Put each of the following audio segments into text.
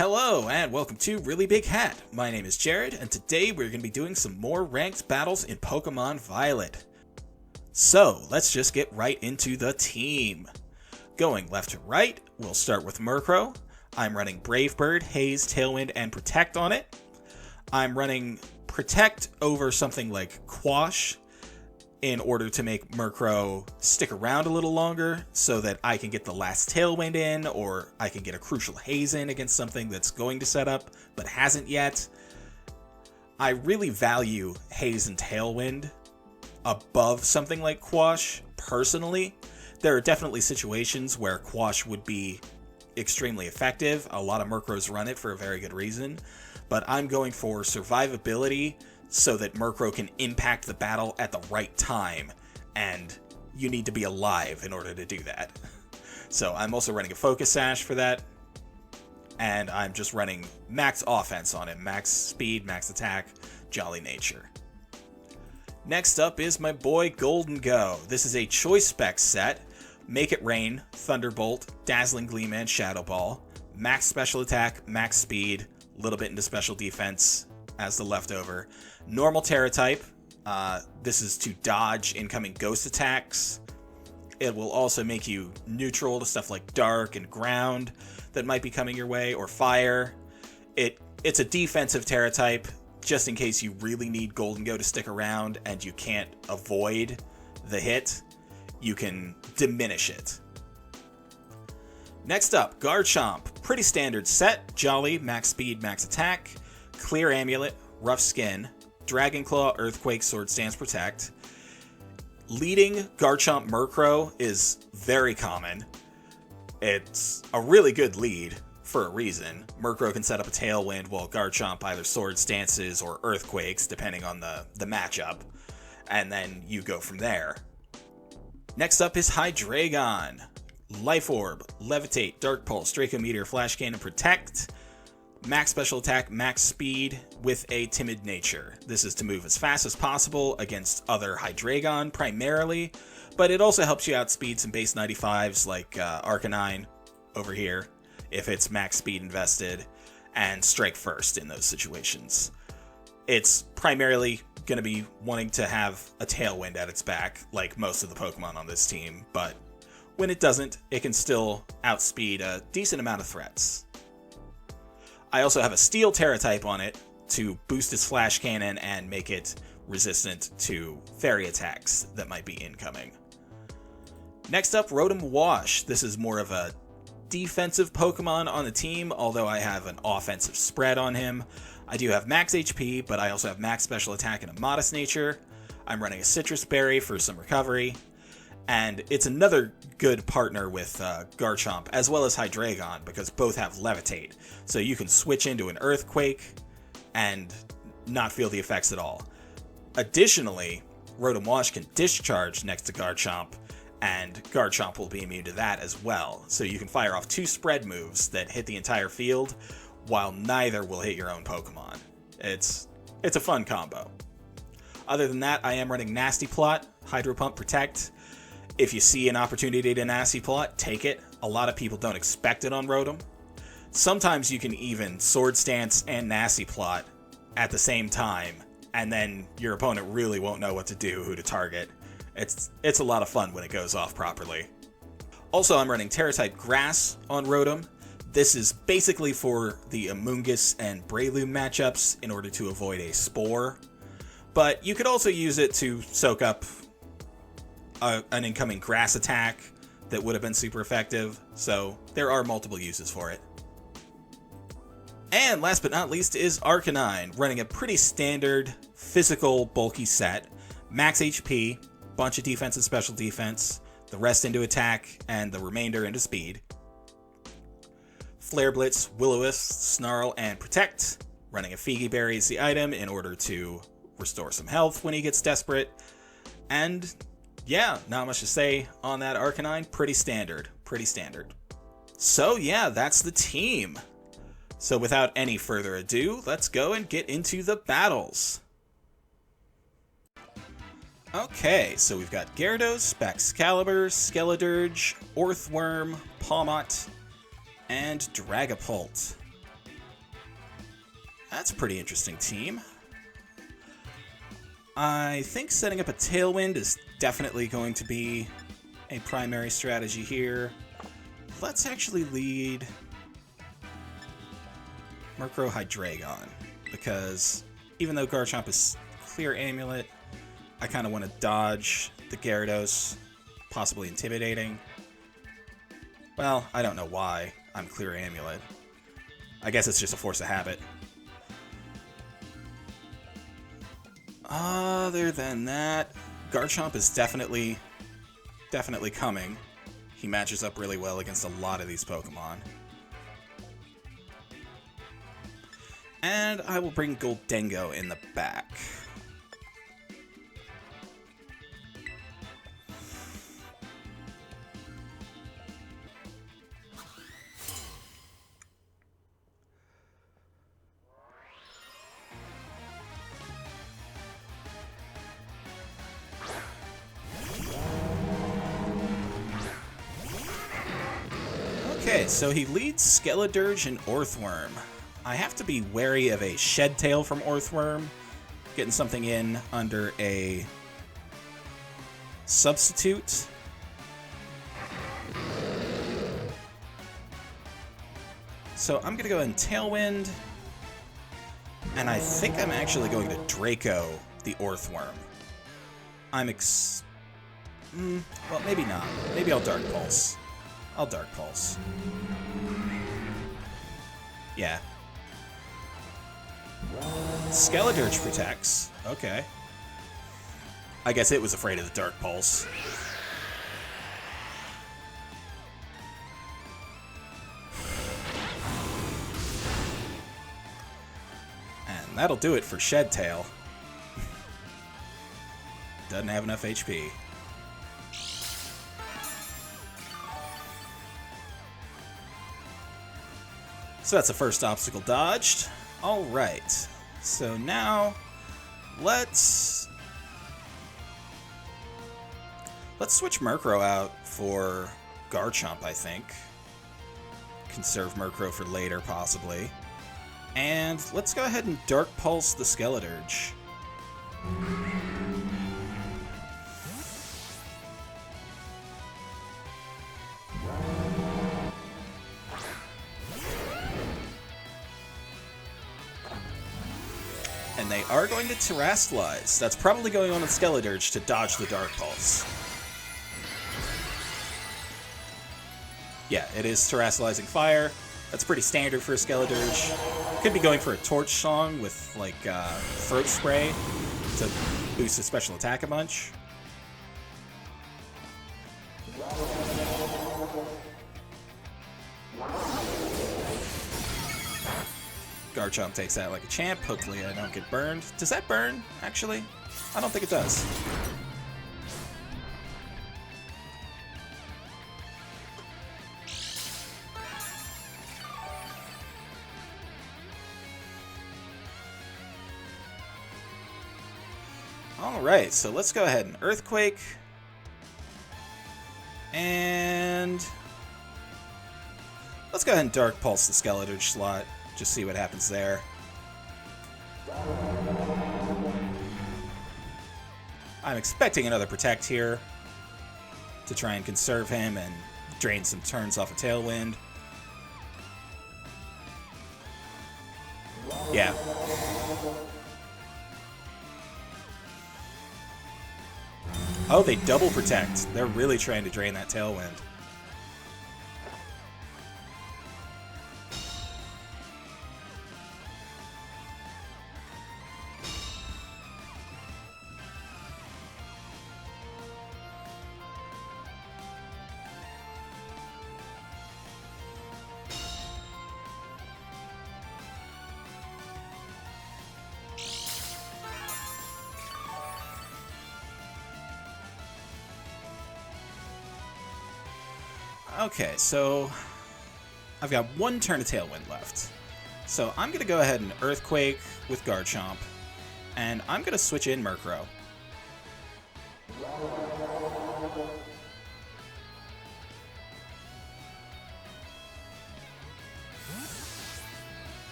Hello and welcome to Really Big Hat. My name is Jared and today we're going to be doing some more ranked battles in Pokemon Violet. So let's just get right into the team. Going left to right, we'll start with Murkrow. I'm running Brave Bird, Haze, Tailwind, and Protect on it. I'm running Protect over something like Quash in order to make Murkrow stick around a little longer so that I can get the last Tailwind in, or I can get a crucial Haze in against something that's going to set up but hasn't yet. I really value Haze and Tailwind above something like Quash, personally. There are definitely situations where Quash would be extremely effective. A lot of Murkrows run it for a very good reason, but I'm going for survivability so that Murkrow can impact the battle at the right time, and you need to be alive in order to do that. So I'm also running a Focus Sash for that, and I'm just running max offense on him, max speed, max attack, jolly nature. Next up is my boy Golden Go. This is a Choice Spec set. Make It Rain, Thunderbolt, Dazzling Gleam, and Shadow Ball. Max special attack, max speed, a little bit into special defense as the leftover. Normal Terra type. This is to dodge incoming ghost attacks. It will also make you neutral to stuff like Dark and Ground that might be coming your way, or Fire. It's a defensive Terra type, just in case you really need Golden Go to stick around and you can't avoid the hit. You can diminish it. Next up, Garchomp. Pretty standard set. Jolly, max speed, max attack. Clear Amulet, Rough Skin. Dragon Claw, Earthquake, Sword Stance, Protect. Leading Garchomp Murkrow is very common. It's a really good lead for a reason. Murkrow can set up a Tailwind while Garchomp either Sword Stances or Earthquakes, depending on the matchup. And then you go from there. Next up is Hydreigon. Life Orb, Levitate, Dark Pulse, Draco Meteor, Flash Cannon, Protect. Max special attack, max speed with a timid nature. This is to move as fast as possible against other Hydreigon primarily, but it also helps you outspeed some base 95s like Arcanine over here if it's max speed invested, and strike first in those situations. It's primarily going to be wanting to have a Tailwind at its back like most of the Pokemon on this team, but when it doesn't, it can still outspeed a decent amount of threats. I also have a Steel Terra type on it to boost its Flash Cannon and make it resistant to fairy attacks that might be incoming. Next up, Rotom Wash. This is more of a defensive Pokemon on the team, although I have an offensive spread on him. I do have max HP, but I also have max special attack and a modest nature. I'm running a Citrus Berry for some recovery. And it's another good partner with Garchomp, as well as Hydreigon, because both have Levitate. So you can switch into an Earthquake and not feel the effects at all. Additionally, Rotom Wash can Discharge next to Garchomp, and Garchomp will be immune to that as well. So you can fire off 2 spread moves that hit the entire field, while neither will hit your own Pokemon. It's a fun combo. Other than that, I am running Nasty Plot, Hydro Pump, Protect. If you see an opportunity to Nasty Plot, take it. A lot of people don't expect it on Rotom. Sometimes you can even Sword Stance and Nasty Plot at the same time, and then your opponent really won't know what to do, who to target. It's a lot of fun when it goes off properly. Also, I'm running Terra-type Grass on Rotom. This is basically for the Amoonguss and Breloom matchups in order to avoid a Spore. But you could also use it to soak up an incoming grass attack that would have been super effective, so there are multiple uses for it. And last but not least is Arcanine, running a pretty standard physical bulky set. Max HP, bunch of defense and special defense, the rest into attack, and the remainder into speed. Flare Blitz, Will-O-Wisp, Snarl, and Protect. Running a Figi Berry is the item in order to restore some health when he gets desperate. And yeah, not much to say on that Arcanine. Pretty standard. So yeah, that's the team. So without any further ado, let's go and get into the battles. Okay, so we've got Gyarados, Baxcalibur, Skeledirge, Orthworm, Pawmot, and Dragapult. That's a pretty interesting team. I think setting up a Tailwind is definitely going to be a primary strategy here. Let's actually lead Murkrow Hydreigon, because even though Garchomp is clear Amulet, I kind of want to dodge the Gyarados, possibly intimidating. Well, I don't know why I'm clear Amulet. I guess it's just a force of habit. Other than that, Garchomp is definitely coming. He matches up really well against a lot of these Pokemon. And I will bring Goldengo in the back. Okay, so he leads Skeledirge and Orthworm. I have to be wary of a Shed Tail from Orthworm, getting something in under a substitute. So I'm going to go ahead and Tailwind, and I think I'm actually going to Draco the Orthworm. Well, maybe not. Maybe I'll Dark Pulse. I'll Dark Pulse. Yeah. Skeledirge protects. Okay. I guess it was afraid of the Dark Pulse. And that'll do it for Shed Tail. Doesn't have enough HP. So that's the first obstacle dodged. Alright. So now, let's switch Murkrow out for Garchomp, I think. Conserve Murkrow for later, possibly. And let's go ahead and Dark Pulse the Skeledirge. And they are going to Terrastallize. That's probably going on with Skeledirge to dodge the Dark Pulse. Yeah, it is Terrastallizing Fire. That's pretty standard for a Skeledirge. Could be going for a Torch Song with, like, Throat Spray to boost his special attack a bunch. Garchomp takes that like a champ. Hopefully I don't get burned. Does that burn, actually? I don't think it does. Alright, so let's go ahead and Earthquake. And let's go ahead and Dark Pulse the Skeledirge slot. Just see what happens there. I'm expecting another Protect here to try and conserve him and drain some turns off a Tailwind. Yeah. Oh, they double Protect. They're really trying to drain that Tailwind. Okay, so I've got one turn of Tailwind left. So I'm going to go ahead and Earthquake with Garchomp, and I'm going to switch in Murkrow.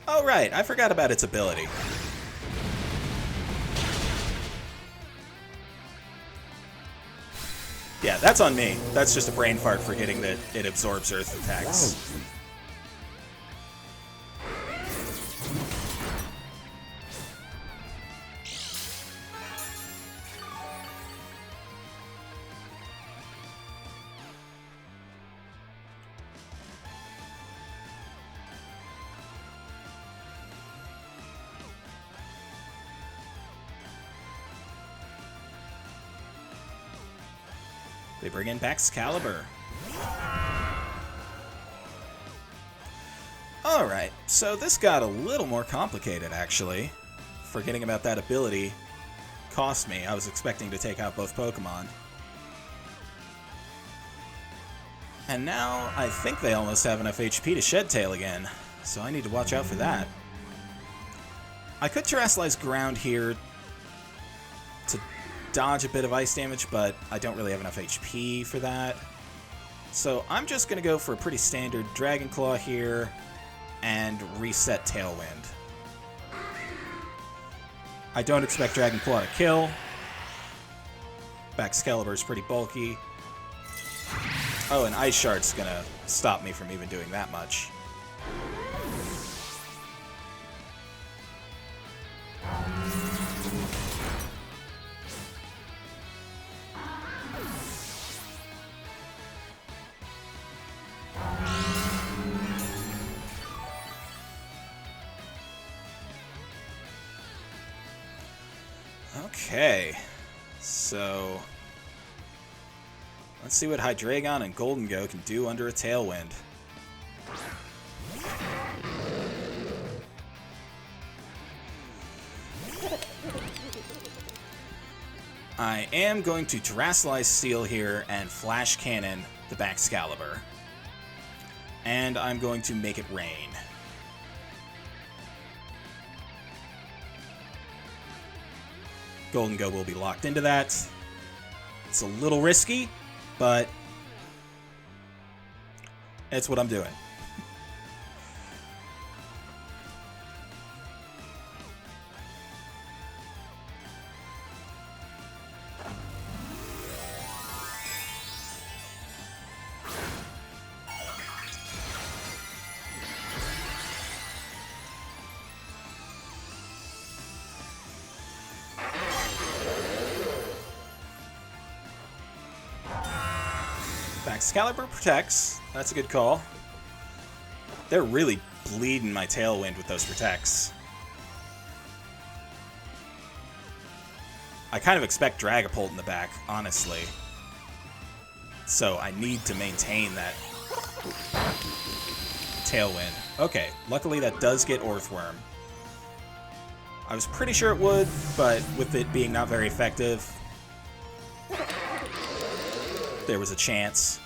Oh, right. I forgot about its ability. Yeah, that's on me. That's just a brain fart forgetting that it absorbs earth attacks. They bring in Baxcalibur. Alright, so this got a little more complicated, actually. Forgetting about that ability cost me. I was expecting to take out both Pokemon. And now, I think they almost have enough HP to Shed Tail again, so I need to watch out for that. I could Terrasilize Ground here to dodge a bit of ice damage, but I don't really have enough HP for that. So I'm just going to go for a pretty standard Dragon Claw here and reset Tailwind. I don't expect Dragon Claw to kill. Baxcalibur is pretty bulky. Oh, and Ice Shard's going to stop me from even doing that much. Okay, so let's see what Hydreigon and Golden-Go can do under a Tailwind. I am going to Terrasilize Steel here and Flash Cannon the Baxcalibur. And I'm going to make it rain. Golden-Go will be locked into that. It's a little risky, but it's what I'm doing. Baxcalibur protects. That's a good call. They're really bleeding my Tailwind with those protects. I kind of expect Dragapult in the back, honestly. So I need to maintain that Tailwind. Okay, luckily that does get Earthworm. I was pretty sure it would, but with it being not very effective, there was a chance.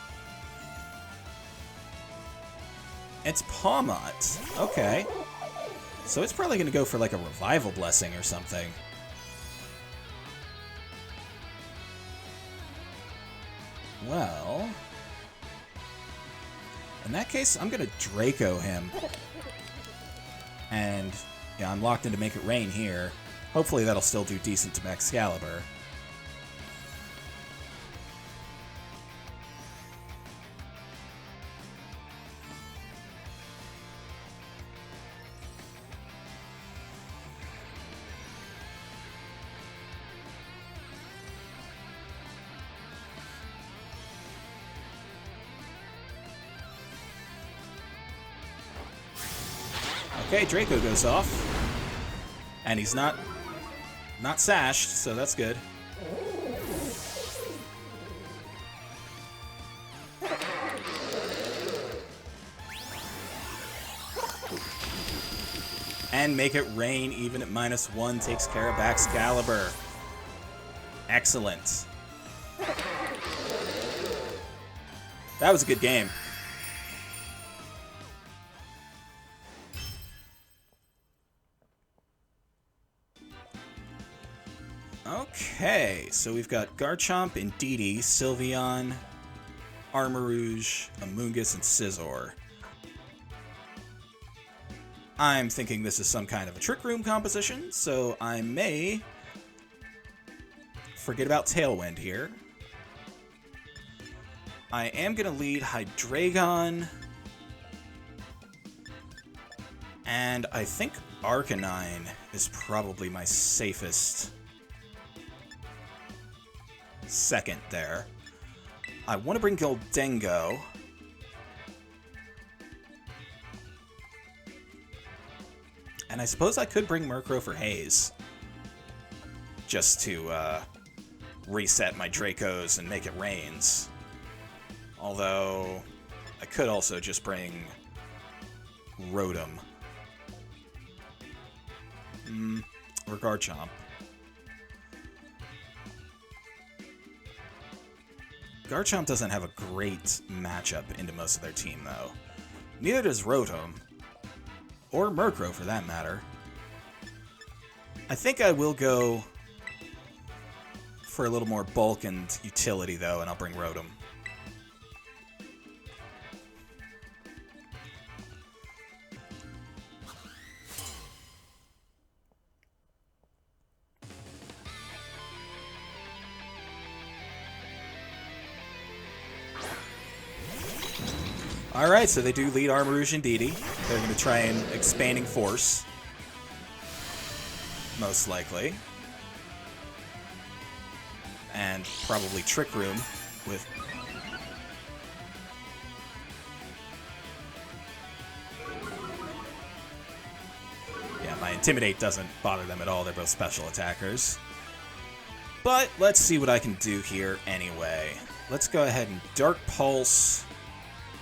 It's Pawmot. Okay. So it's probably going to go for like a Revival Blessing or something. Well, in that case, I'm going to Draco him. And yeah, I'm locked in to make it rain here. Hopefully that'll still do decent to Baxcalibur. Okay, Draco goes off. And he's not sashed, so that's good. And make it rain even at -1 takes care of Baxcalibur. Excellent. That was a good game. Okay, so we've got Garchomp, Indeedee, Sylveon, Armarouge, Amoonguss, and Scizor. I'm thinking this is some kind of a Trick Room composition, so I may forget about Tailwind here. I am going to lead Hydreigon, and I think Arcanine is probably my safest second there. I want to bring Gildengo. And I suppose I could bring Murkrow for Haze. Just to reset my Dracos and make it Rains. Although, I could also just bring Rotom. Or Garchomp. Garchomp doesn't have a great matchup into most of their team, though. Neither does Rotom. Or Murkrow, for that matter. I think I will go for a little more bulk and utility, though, and I'll bring Rotom. Alright, so they do lead Armarouge and Didi. They're going to try and Expanding Force. Most likely. And probably Trick Room with... Yeah, my Intimidate doesn't bother them at all. They're both special attackers. But let's see what I can do here anyway. Let's go ahead and Dark Pulse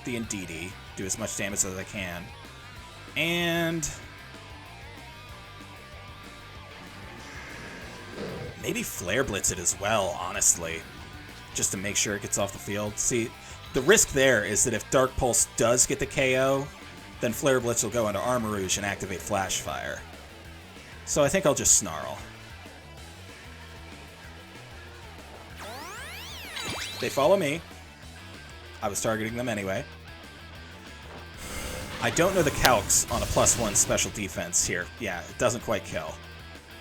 the Indeedee, do as much damage as I can, and maybe Flare Blitz it as well, honestly, just to make sure it gets off the field. See, the risk there is that if Dark Pulse does get the KO, then Flare Blitz will go into Armarouge and activate Flash Fire. So I think I'll just Snarl. They follow me. I was targeting them anyway. I don't know the calcs on a +1 special defense here. Yeah, it doesn't quite kill.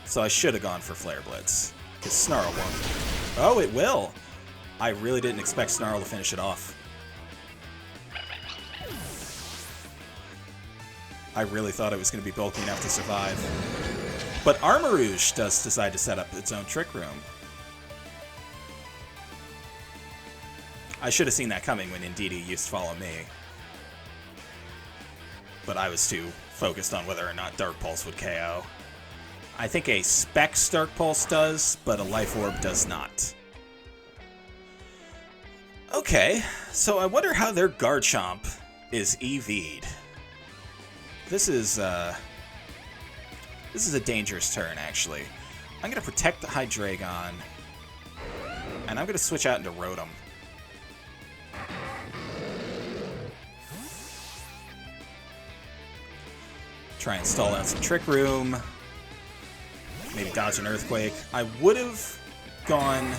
So I should have gone for Flare Blitz, because Snarl won't. Oh, it will! I really didn't expect Snarl to finish it off. I really thought it was going to be bulky enough to survive. But Armarouge does decide to set up its own Trick Room. I should have seen that coming when Indeedee used Follow Me. But I was too focused on whether or not Dark Pulse would KO. I think a Specs Dark Pulse does, but a Life Orb does not. Okay, so I wonder how their Garchomp is EV'd. This is a dangerous turn, actually. I'm going to protect the Hydreigon, and I'm going to switch out into Rotom. Try and stall out some Trick Room. Maybe dodge an Earthquake. I would have gone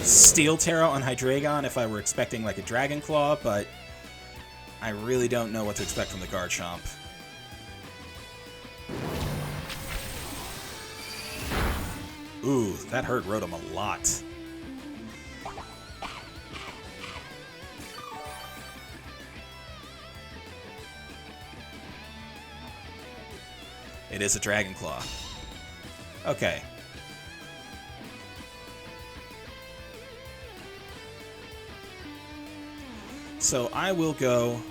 Steel Terra on Hydreigon if I were expecting like a Dragon Claw, but I really don't know what to expect from the Garchomp. Ooh, that hurt Rotom a lot. It is a Dragon Claw. Okay. So I will go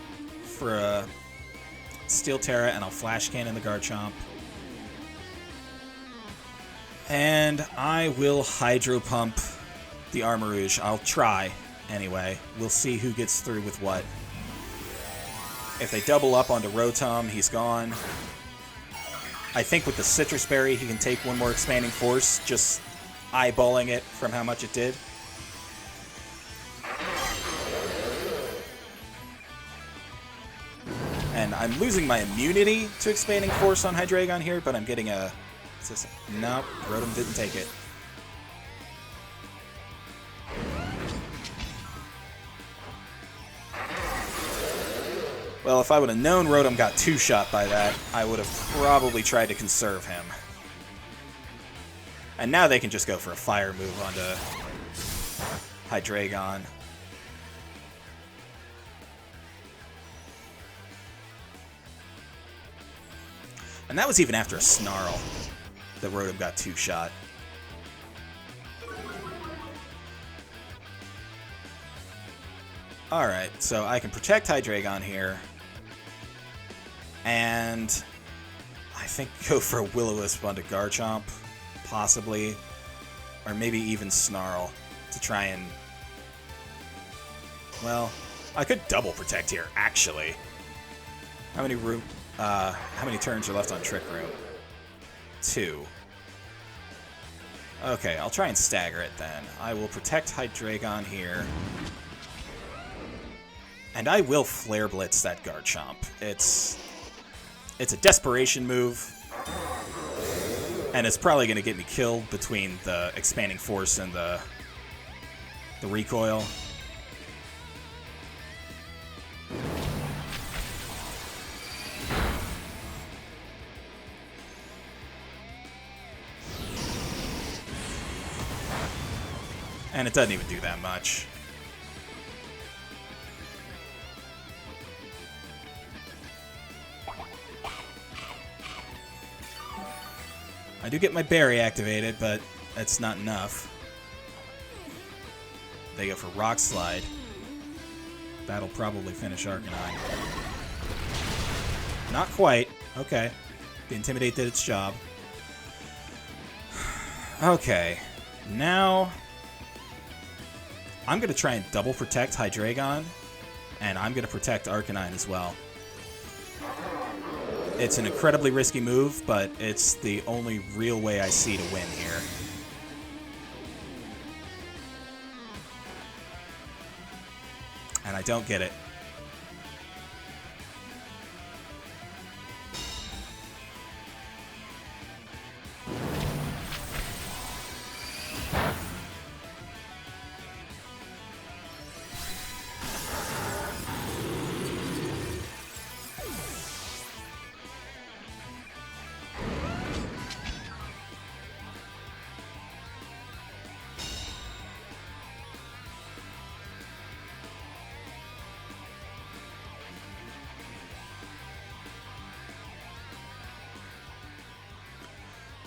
for a Steel Terra and I'll Flash Cannon the Garchomp. And I will Hydro Pump the Armarouge. I'll try anyway. We'll see who gets through with what. If they double up onto Rotom, he's gone. I think with the Citrus Berry, he can take one more Expanding Force, just eyeballing it from how much it did. And I'm losing my immunity to Expanding Force on Hydreigon here, but I'm getting a... Nope, Rotom didn't take it. Well, if I would have known Rotom got two-shot by that, I would have probably tried to conserve him. And now they can just go for a fire move onto Hydreigon. And that was even after a Snarl that Rotom got two-shot. Alright, so I can protect Hydreigon here. And I think go for a Will-O-Wisp onto Garchomp, possibly. Or maybe even Snarl to try and... Well, I could double protect here, actually. How many turns are left on Trick Room? 2. Okay, I'll try and stagger it then. I will protect Hydreigon here. And I will Flare Blitz that Garchomp. It's a desperation move. And it's probably going to get me killed between the Expanding Force and the recoil. And it doesn't even do that much. I do get my berry activated, but that's not enough. They go for Rock Slide. That'll probably finish Arcanine. Not quite. Okay. The Intimidate did its job. Okay. Now... I'm going to try and double protect Hydreigon, and I'm going to protect Arcanine as well. It's an incredibly risky move, but it's the only real way I see to win here. And I don't get it.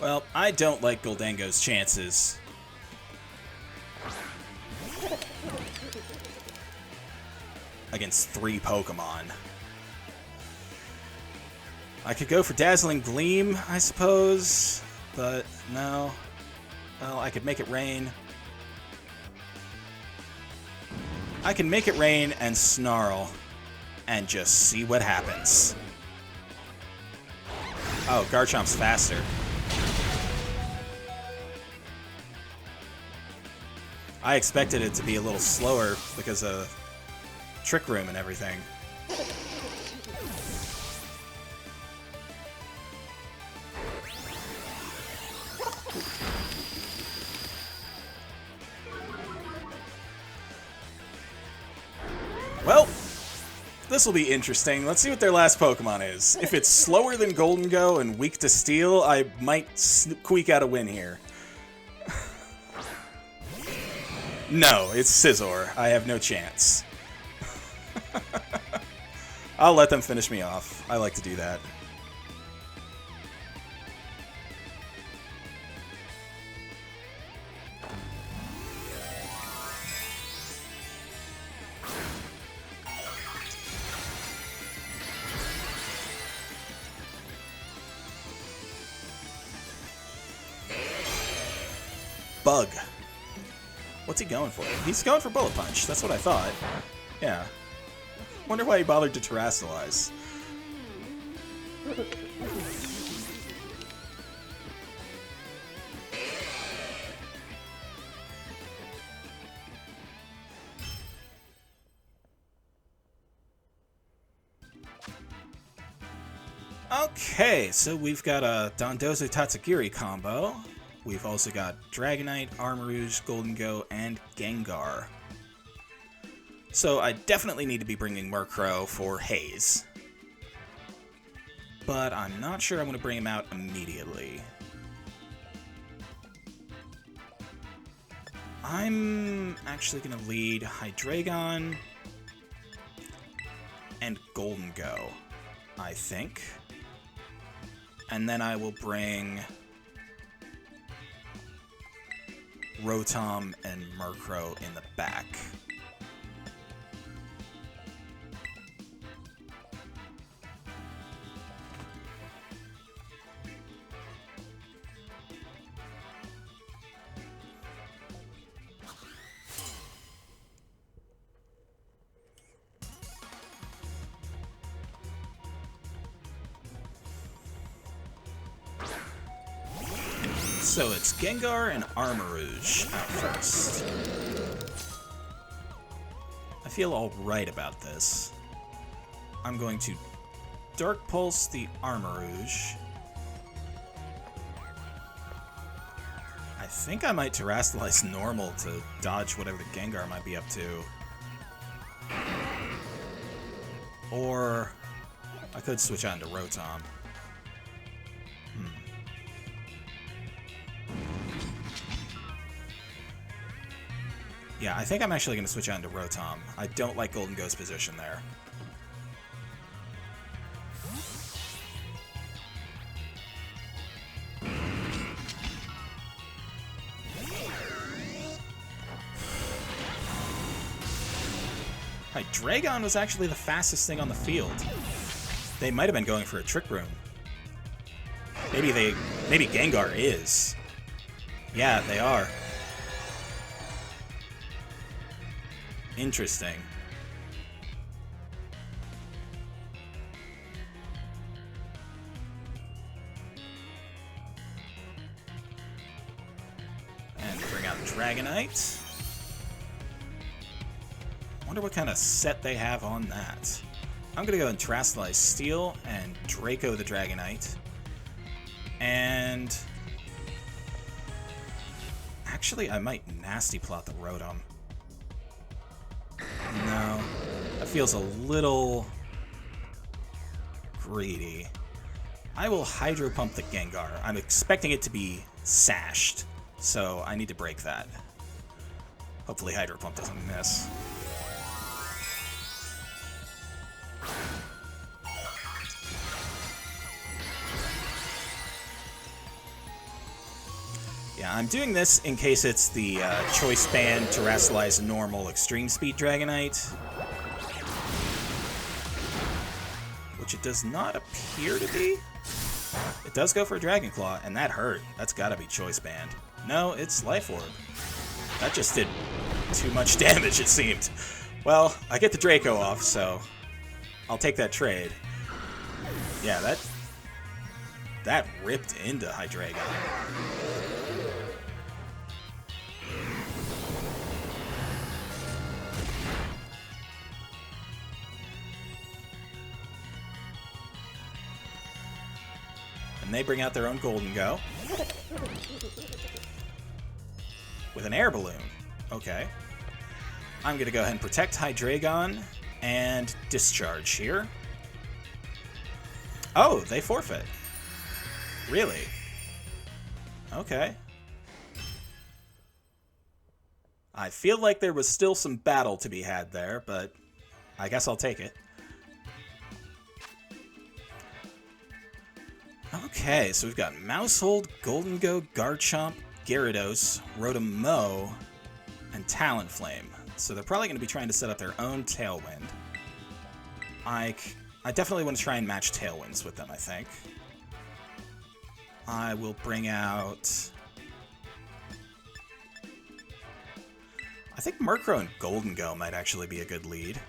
Well, I don't like Goldengo's chances. Against 3 Pokemon. I could go for Dazzling Gleam, I suppose, but no. Well, I could make it rain. I can make it rain and Snarl and just see what happens. Oh, Garchomp's faster. I expected it to be a little slower because of Trick Room and everything. Well, this will be interesting. Let's see what their last Pokemon is. If it's slower than Goldengo and weak to Steel, I might squeak out a win here. No, it's Scizor. I have no chance. I'll let them finish me off. I like to do that. Bug. What's he going for? He's going for Bullet Punch. That's what I thought. Yeah. Wonder why he bothered to Terrasilize. Okay, so we've got a Dondozo Tatsugiri combo. We've also got Dragonite, Armarouge, Goldengo, and Gengar. So I definitely need to be bringing Murkrow for Haze. But I'm not sure I'm going to bring him out immediately. I'm actually going to lead Hydreigon and Golden Go, I think. And then I will bring Rotom and Murkrow in the back. So it's Gengar and Armarouge out first. I feel alright about this. I'm going to Dark Pulse the Armarouge. I think I might Terrasilize normal to dodge whatever the Gengar might be up to. Or I could switch on to Rotom. Yeah, I think I'm actually going to switch on to Rotom. I don't like Golden Go's position there. Hydreigon was actually the fastest thing on the field. They might have been going for a Trick Room. Maybe Gengar is. Yeah, they are. Interesting. And bring out Dragonite. Wonder what kind of set they have on that. I'm gonna go and Terrasilize Steel and Draco the Dragonite. And actually, I might Nasty Plot the Rotom. No, that feels a little greedy. I will Hydro Pump the Gengar. I'm expecting it to be sashed, so I need to break that. Hopefully Hydro Pump doesn't miss. Yeah, I'm doing this in case it's the Choice Band Terrasilize Normal Extreme Speed Dragonite. Which it does not appear to be. It does go for a Dragon Claw, and that hurt. That's gotta be Choice Band. No, it's Life Orb. That just did too much damage, it seemed. Well, I get the Draco off, so I'll take that trade. Yeah, that ripped into Hydreigon. And they bring out their own Golden Go. With an Air Balloon. Okay. I'm going to go ahead and protect Hydreigon and Discharge here. Oh, they forfeit. Really? Okay. I feel like there was still some battle to be had there, but I guess I'll take it. Okay, so we've got Maushold, Golden Go, Garchomp, Gyarados, Rotom-Mow, and Talonflame. So they're probably going to be trying to set up their own Tailwind. I definitely want to try and match Tailwinds with them, I think. I will bring out... I think Murkrow and Golden Go might actually be a good lead.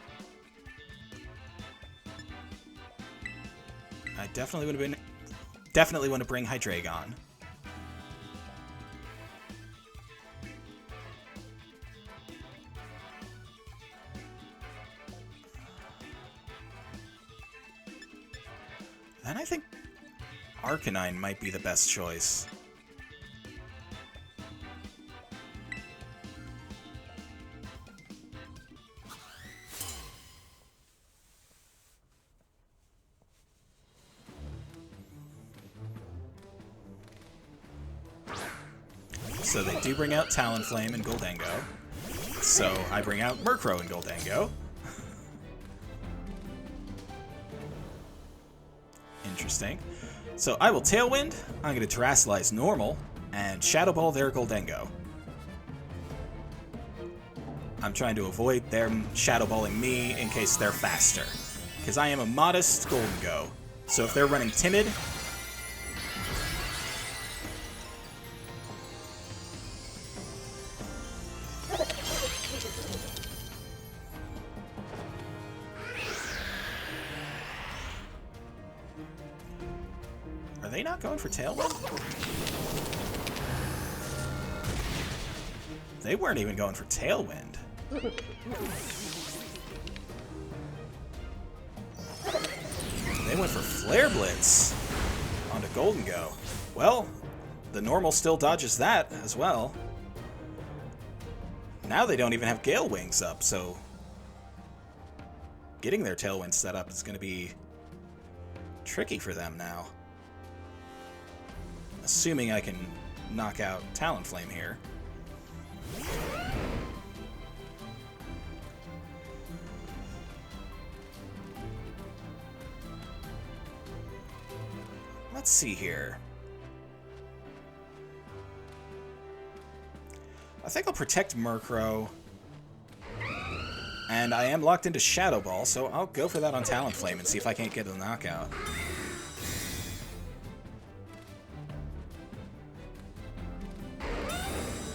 I definitely want to bring Hydreigon. Then I think Arcanine might be the best choice. So they do bring out Talonflame and Goldengo. So I bring out Murkrow and Goldengo. Interesting. So I will Tailwind, I'm going to Terrasilize normal, and Shadow Ball their Goldengo. I'm trying to avoid them Shadow Balling me in case they're faster. Because I am a modest Goldengo. So if they're running Timid... Are they not going for Tailwind? They weren't even going for Tailwind. They went for Flare Blitz onto Goldengo. Well, the normal still dodges that as well. Now they don't even have Gale Wings up, so getting their Tailwind set up is going to be tricky for them now. Assuming I can knock out Talonflame here. Let's see here. I think I'll protect Murkrow. And I am locked into Shadow Ball, so I'll go for that on Talonflame and see if I can't get a knockout.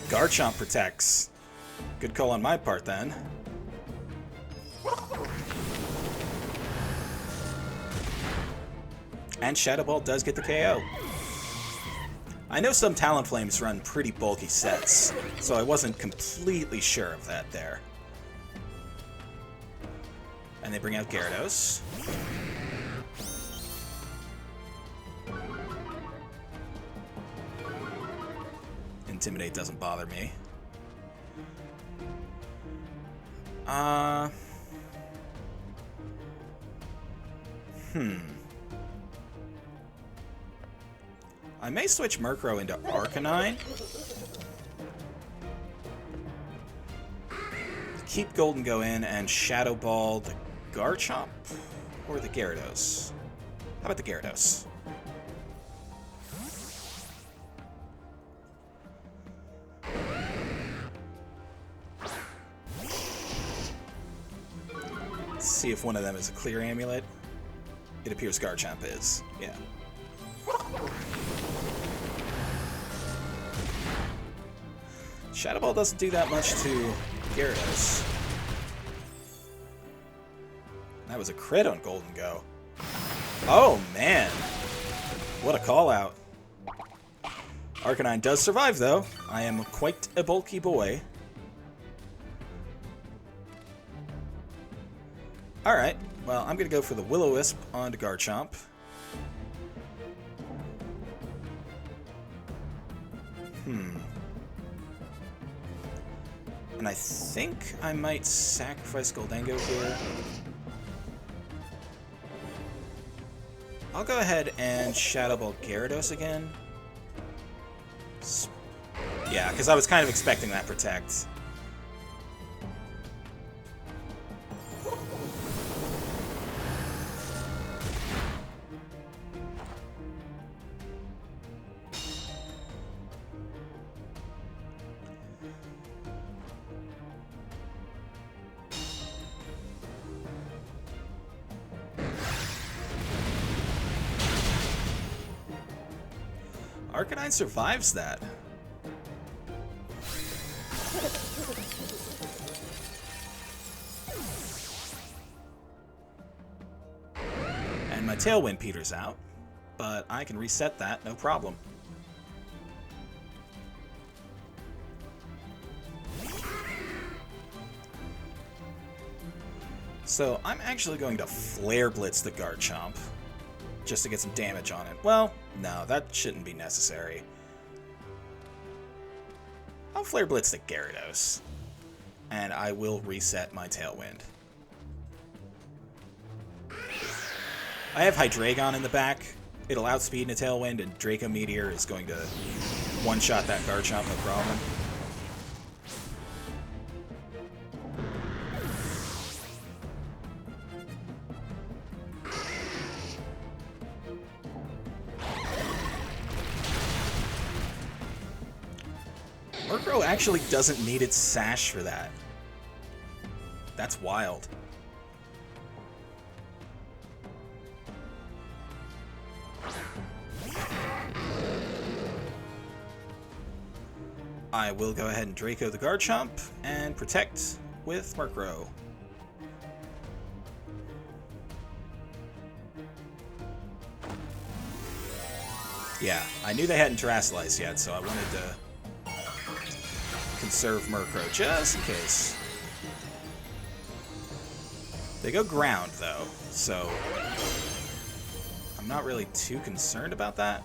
Garchomp protects. Good call on my part, then. And Shadow Ball does get the KO. I know some Talonflames run pretty bulky sets, so I wasn't completely sure of that there. And they bring out Gyarados. Intimidate doesn't bother me. I may switch Murkrow into Arcanine. Keep Goldengo in and Shadow Ball the Garchomp or the Gyarados. How about the Gyarados? Let's see if one of them is a clear amulet. It appears Garchomp is. Yeah. Shadow Ball doesn't do that much to Gyarados. That was a crit on Goldengo. Oh, man. What a call-out. Arcanine does survive, though. I am quite a bulky boy. Alright, well, I'm going to go for the Will-O-Wisp onto Garchomp. And I think I might sacrifice Goldengo here. I'll go ahead and Shadow Ball Gyarados again. Yeah, because I was kind of expecting that protect. Arcanine survives that. And my Tailwind peters out, but I can reset that, no problem. So I'm actually going to Flare Blitz the Garchomp, just to get some damage on it. Well, no, that shouldn't be necessary. I'll Flare Blitz the Gyarados, and I will reset my Tailwind. I have Hydreigon in the back. It'll outspeed in a Tailwind, and Draco Meteor is going to one-shot that Garchomp, no problem. Murkrow actually doesn't need its Sash for that. That's wild. I will go ahead and Draco the Garchomp and protect with Murkrow. Yeah, I knew they hadn't Terraslized yet, so I wanted to conserve Murkrow just in case. They go ground, though, so I'm not really too concerned about that.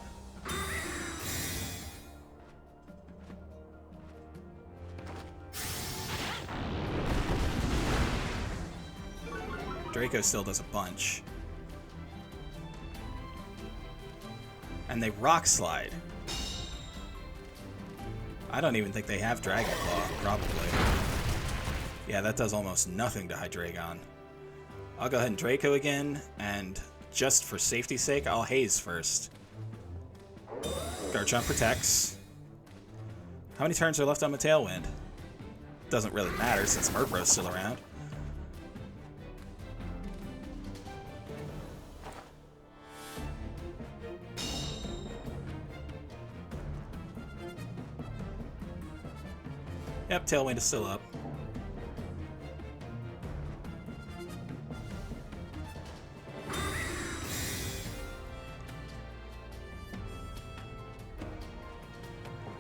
Draco still does a bunch. And they Rock Slide. I don't even think they have Dragon Claw, probably. Yeah, that does almost nothing to Hydreigon. I'll go ahead and Draco again, and just for safety's sake, I'll Haze first. Garchomp protects. How many turns are left on my Tailwind? Doesn't really matter since Murkrow's still around. Yep, Tailwind is still up.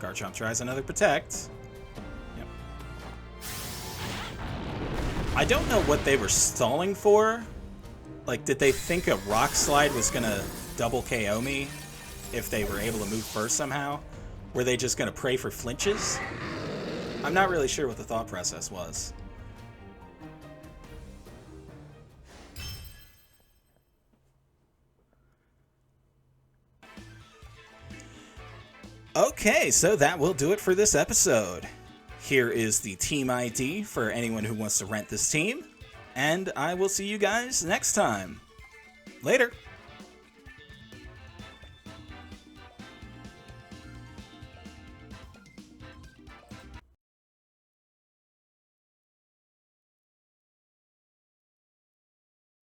Garchomp tries another Protect. Yep. I don't know what they were stalling for. Like, did they think a Rock Slide was gonna double KO me if they were able to move first somehow? Were they just gonna pray for flinches? I'm not really sure what the thought process was. Okay, so that will do it for this episode. Here is the team ID for anyone who wants to rent this team, and I will see you guys next time. Later!